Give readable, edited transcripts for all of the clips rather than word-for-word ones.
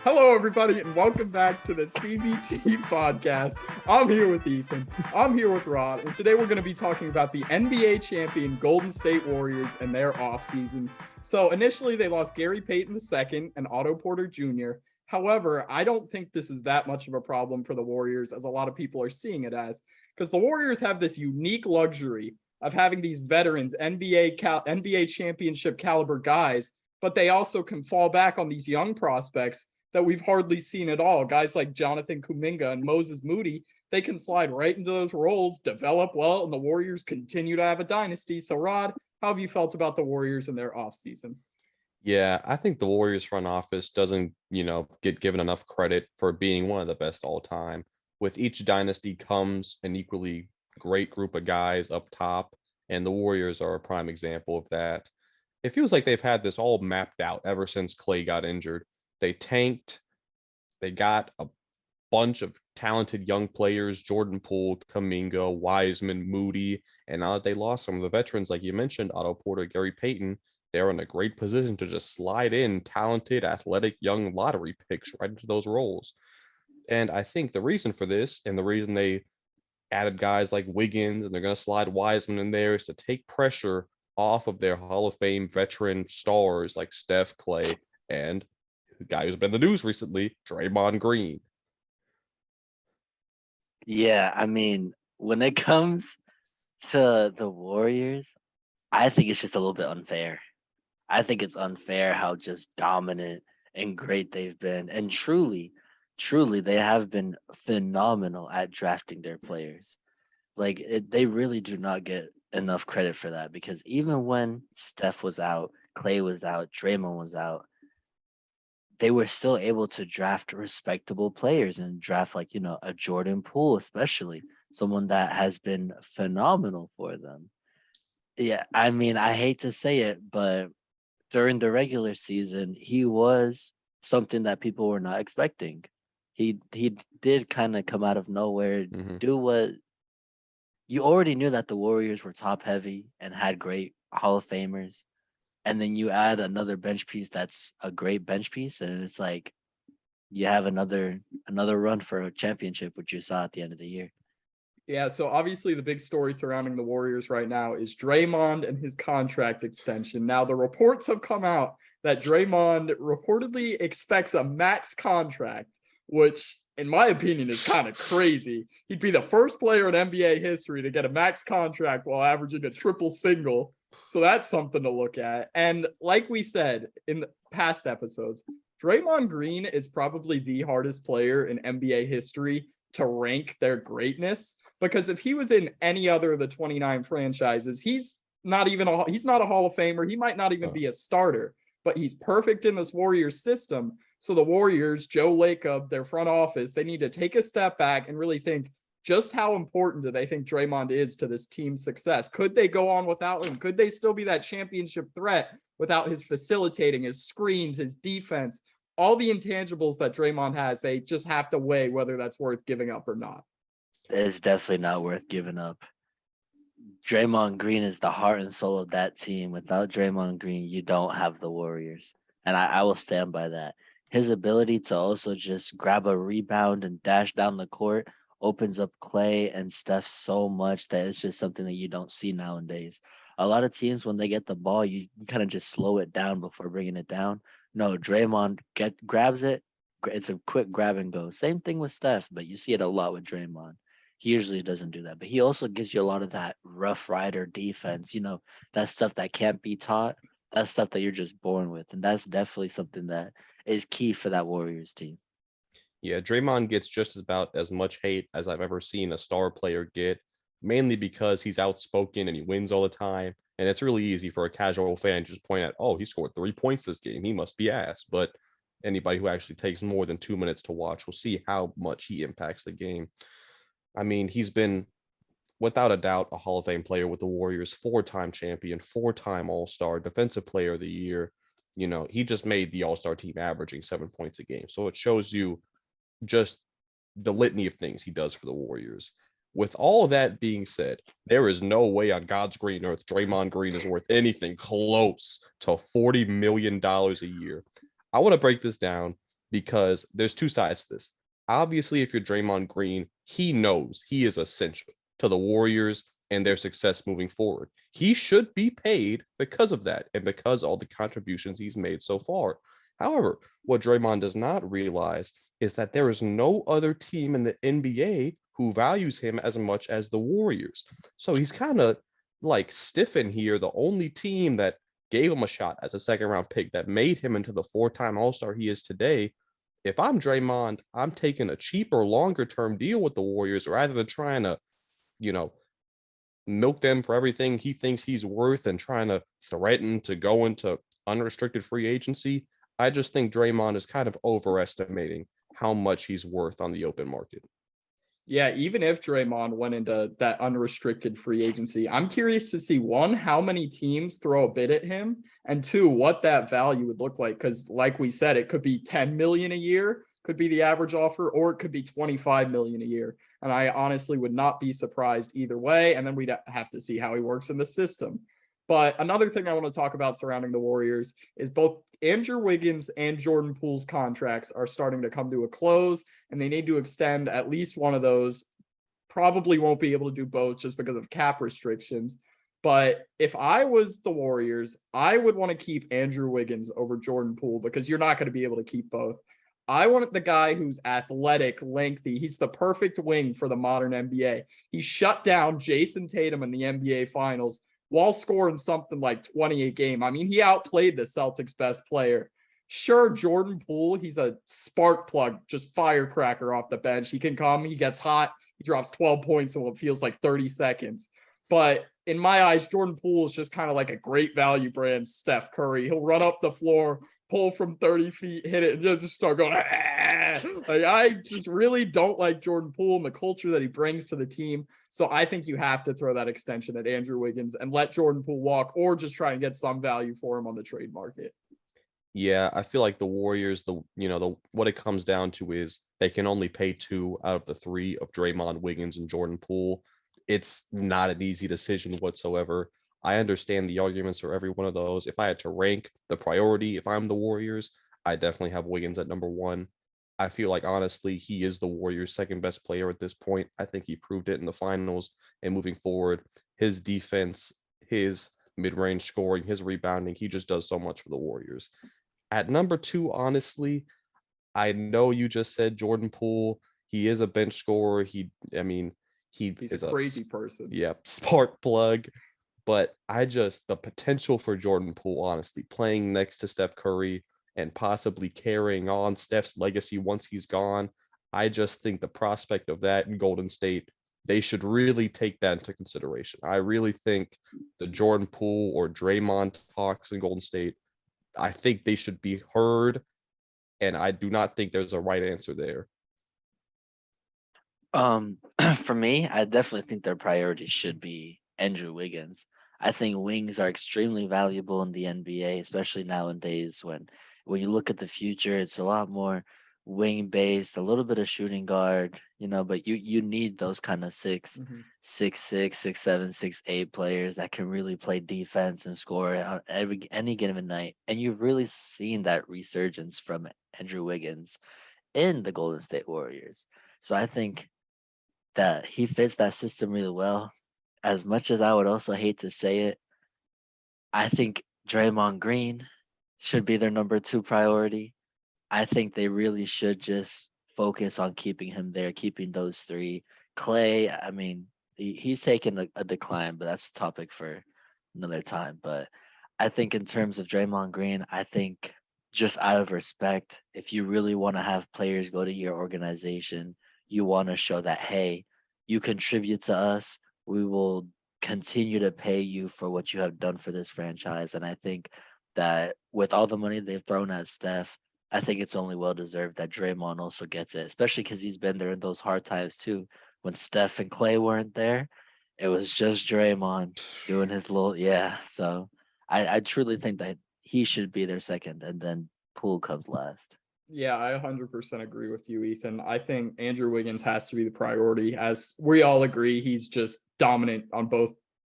Hello, everybody, and welcome back to the CBT podcast. I'm here with Ethan. I'm here with Rod, and today we're going to be talking about the NBA champion Golden State Warriors and their offseason. So initially, they lost Gary Payton II and Otto Porter Jr. However, I don't think this is that much of a problem for the Warriors, as a lot of people are seeing it as, because the Warriors have this unique luxury of having these veterans, NBA championship caliber guys, but they also can fall back on these young prospects that we've hardly seen at all. Guys like Jonathan Kuminga and Moses Moody, they can slide right into those roles, develop well, and the Warriors continue to have a dynasty. So, Rod, how have you felt about the Warriors and their offseason? Yeah, I think the Warriors front office doesn't, get given enough credit for being one of the best all time. With each dynasty comes an equally great group of guys up top, and the Warriors are a prime example of that. It feels like they've had this all mapped out ever since Klay got injured. They tanked, they got a bunch of talented young players, Jordan Poole, Kuminga, Wiseman, Moody, and now that they lost some of the veterans, like you mentioned, Otto Porter, Gary Payton, they're in a great position to just slide in talented, athletic, young lottery picks right into those roles. And I think the reason for this and the reason they added guys like Wiggins and they're going to slide Wiseman in there is to take pressure off of their Hall of Fame veteran stars like Steph, Clay, and the guy who's been in the news recently, Draymond Green. Yeah, I mean, when it comes to the Warriors, I think it's just a little bit unfair. I think it's unfair how just dominant and great they've been. And truly, they have been phenomenal at drafting their players. They really do not get enough credit for that because even when Steph was out, Clay was out, Draymond was out, they were still able to draft respectable players and draft a Jordan Poole, especially someone that has been phenomenal for them. Yeah, I mean, I hate to say it, but during the regular season, he was something that people were not expecting. He did kind of come out of nowhere, Hmm. do what you already knew that the Warriors were top heavy and had great Hall of Famers, and then you add another bench piece that's a great bench piece, and it's like you have another run for a championship, which you saw at the end of the year. Yeah, so obviously the big story surrounding the Warriors right now is Draymond and his contract extension. Now, the reports have come out that Draymond reportedly expects a max contract, which, in my opinion, is kind of crazy. He'd be the first player in NBA history to get a max contract while averaging a triple single. So that's something to look at. And like we said in the past episodes, Draymond Green is probably the hardest player in NBA history to rank their greatness, because if he was in any other of the 29 franchises, he's not a Hall of Famer. He might not even Uh, be a starter, but he's perfect in this Warriors system. So the Warriors, Joe Lacob, their front office, they need to take a step back and really think, just how important do they think Draymond is to this team's success? Could they go on without him? Could they still be that championship threat without his facilitating, his screens, his defense, all the intangibles that Draymond has? They just have to weigh whether that's worth giving up or not. It's definitely not worth giving up. Draymond Green is the heart and soul of that team. Without Draymond Green, you don't have the Warriors. And I will stand by that. His ability to also just grab a rebound and dash down the court opens up Clay and Steph so much that it's just something that you don't see nowadays. A lot of teams, when they get the ball, you kind of just slow it down before bringing it down. No, Draymond grabs it. It's a quick grab and go. Same thing with Steph, but you see it a lot with Draymond. He usually doesn't do that, but he also gives you a lot of that rough rider defense, that stuff that can't be taught. That's stuff that you're just born with. And that's definitely something that is key for that Warriors team. Yeah, Draymond gets just about as much hate as I've ever seen a star player get, mainly because he's outspoken and he wins all the time. And it's really easy for a casual fan to just point out, oh, he scored 3 points this game. He must be ass. But anybody who actually takes more than 2 minutes to watch will see how much he impacts the game. I mean, he's been without a doubt a Hall of Fame player with the Warriors, four-time champion, four-time All-Star, Defensive Player of the Year. He just made the All-Star team averaging 7 points a game. So it shows you just the litany of things he does for the Warriors. With all of that being said, there is no way on God's green earth Draymond Green is worth anything close to $40 million a year. I want to break this down because there's two sides to this. Obviously, if you're Draymond Green, he knows he is essential to the Warriors and their success moving forward. He should be paid because of that and because all the contributions he's made so far. However, what Draymond does not realize is that there is no other team in the NBA who values him as much as the Warriors. So he's kind of like stiffing here. The only team that gave him a shot as a second round pick that made him into the 4-time All-Star he is today. If I'm Draymond, I'm taking a cheaper, longer term deal with the Warriors rather than trying to, you know, milk them for everything he thinks he's worth and trying to threaten to go into unrestricted free agency. I just think Draymond is kind of overestimating how much he's worth on the open market. Yeah, even if Draymond went into that unrestricted free agency, I'm curious to see, one, how many teams throw a bid at him, and two, what that value would look like. Because like we said, it could be 10 million a year, could be the average offer, or it could be 25 million a year. And I honestly would not be surprised either way. And then we'd have to see how he works in the system. But another thing I want to talk about surrounding the Warriors is both Andrew Wiggins and Jordan Poole's contracts are starting to come to a close, and they need to extend at least one of those. Probably won't be able to do both just because of cap restrictions. But if I was the Warriors, I would want to keep Andrew Wiggins over Jordan Poole because you're not going to be able to keep both. I want the guy who's athletic, lengthy. He's the perfect wing for the modern NBA. He shut down Jason Tatum in the NBA Finals while scoring something like 20 a game. I mean, he outplayed the Celtics' best player. Sure, Jordan Poole, he's a spark plug, just firecracker off the bench. He can come, he gets hot, he drops 12 points in what feels like 30 seconds. But in my eyes, Jordan Poole is just kind of like a great value brand Steph Curry. He'll run up the floor, pull from 30 feet, hit it, and just start going, ah! Like, I just really don't like Jordan Poole and the culture that he brings to the team. So I think you have to throw that extension at Andrew Wiggins and let Jordan Poole walk, or just try and get some value for him on the trade market. Yeah, I feel like the Warriors, what it comes down to is they can only pay 2 out of the 3 of Draymond, Wiggins, and Jordan Poole. It's not an easy decision whatsoever. I understand the arguments for every one of those. If I had to rank the priority, if I'm the Warriors, I definitely have Wiggins at number 1. I feel like honestly, he is the Warriors' second best player at this point. I think he proved it in the finals and moving forward. His defense, his mid-range scoring, his rebounding, he just does so much for the Warriors. At number 2, honestly, I know you just said Jordan Poole. He is a bench scorer. He's He's a crazy person. Yeah, spark plug. But the potential for Jordan Poole, honestly, playing next to Steph Curry and possibly carrying on Steph's legacy once he's gone, I just think the prospect of that in Golden State, they should really take that into consideration. I really think the Jordan Poole or Draymond talks in Golden State, I think they should be heard, and I do not think there's a right answer there. For me, I definitely think their priority should be Andrew Wiggins. I think wings are extremely valuable in the NBA, especially nowadays when you look at the future, it's a lot more wing based, a little bit of shooting guard, but you need those kind of 6'6", 6'7", 6'8" players that can really play defense and score on any given night. And you've really seen that resurgence from Andrew Wiggins in the Golden State Warriors. So I think that he fits that system really well. As much as I would also hate to say it, I think Draymond Green should be their number 2 priority. I think they really should just focus on keeping him there, keeping those 3. Klay, I mean, he's taken a decline, but that's a topic for another time. But I think in terms of Draymond Green, I think just out of respect, if you really want to have players go to your organization, you want to show that, hey, you contribute to us, we will continue to pay you for what you have done for this franchise. And I think that with all the money they've thrown at Steph, I think it's only well deserved that Draymond also gets it, especially because he's been there in those hard times too. When Steph and Klay weren't there, it was just Draymond doing his So I truly think that he should be their second, and then Poole comes last. Yeah, I 100% agree with you, Ethan. I think Andrew Wiggins has to be the priority. As we all agree, he's just dominant on both,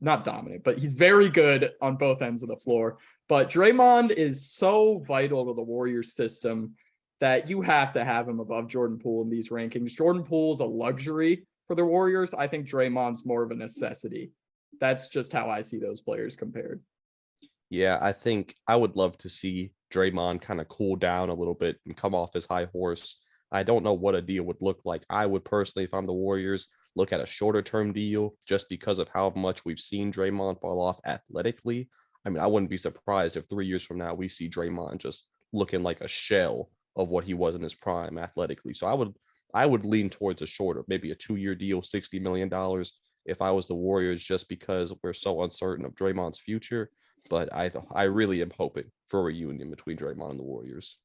not dominant, but he's very good on both ends of the floor. But Draymond is so vital to the Warriors system. that you have to have him above Jordan Poole in these rankings. Jordan Poole is a luxury for the Warriors. I think Draymond's more of a necessity. That's just how I see those players compared. Yeah, I think I would love to see Draymond kind of cool down a little bit and come off his high horse. I don't know what a deal would look like. I would personally, if I'm the Warriors, look at a shorter term deal just because of how much we've seen Draymond fall off athletically. I mean, I wouldn't be surprised if 3 years from now we see Draymond just looking like a shell of what he was in his prime athletically. So I would lean towards a shorter, maybe a 2 year deal, $60 million if I was the Warriors, just because we're so uncertain of Draymond's future. But I really am hoping for a reunion between Draymond and the Warriors.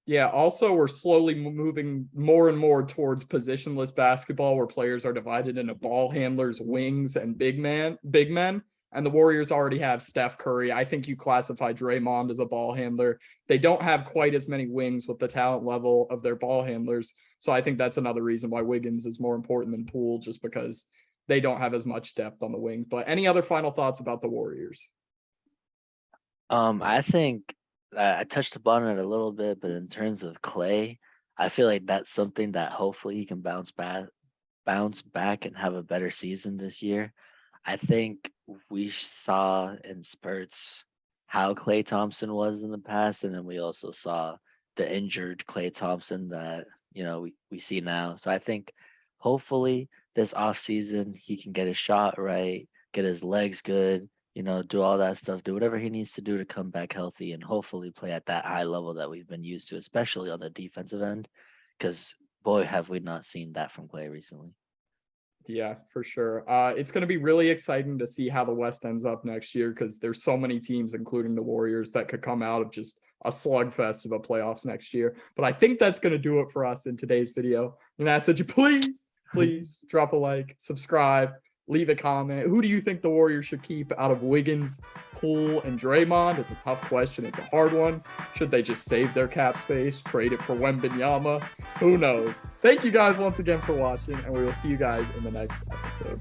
Yeah, also we're slowly moving more and more towards positionless basketball where players are divided into ball handlers, wings, and big men. And the Warriors already have Steph Curry. I think you classify Draymond as a ball handler. They don't have quite as many wings with the talent level of their ball handlers. So I think that's another reason why Wiggins is more important than Poole, just because they don't have as much depth on the wings. But any other final thoughts about the Warriors? I think I touched upon it a little bit, but in terms of Clay, I feel like that's something that hopefully he can bounce back and have a better season this year. I think we saw in spurts how Klay Thompson was in the past, and then we also saw the injured Klay Thompson that we see now. So I think hopefully this offseason he can get his shot right, get his legs good, do all that stuff, do whatever he needs to do to come back healthy and hopefully play at that high level that we've been used to, especially on the defensive end. Because boy, have we not seen that from Klay recently. Yeah, for sure. It's going to be really exciting to see how the West ends up next year because there's so many teams, including the Warriors, that could come out of just a slugfest of a playoffs next year. But I think that's going to do it for us in today's video. And I ask that you please drop a like, subscribe, leave a comment. Who do you think the Warriors should keep out of Wiggins, Poole, and Draymond? It's a tough question. It's a hard one. Should they just save their cap space, trade it for Wembanyama? Who knows? Thank you guys once again for watching, and we will see you guys in the next episode.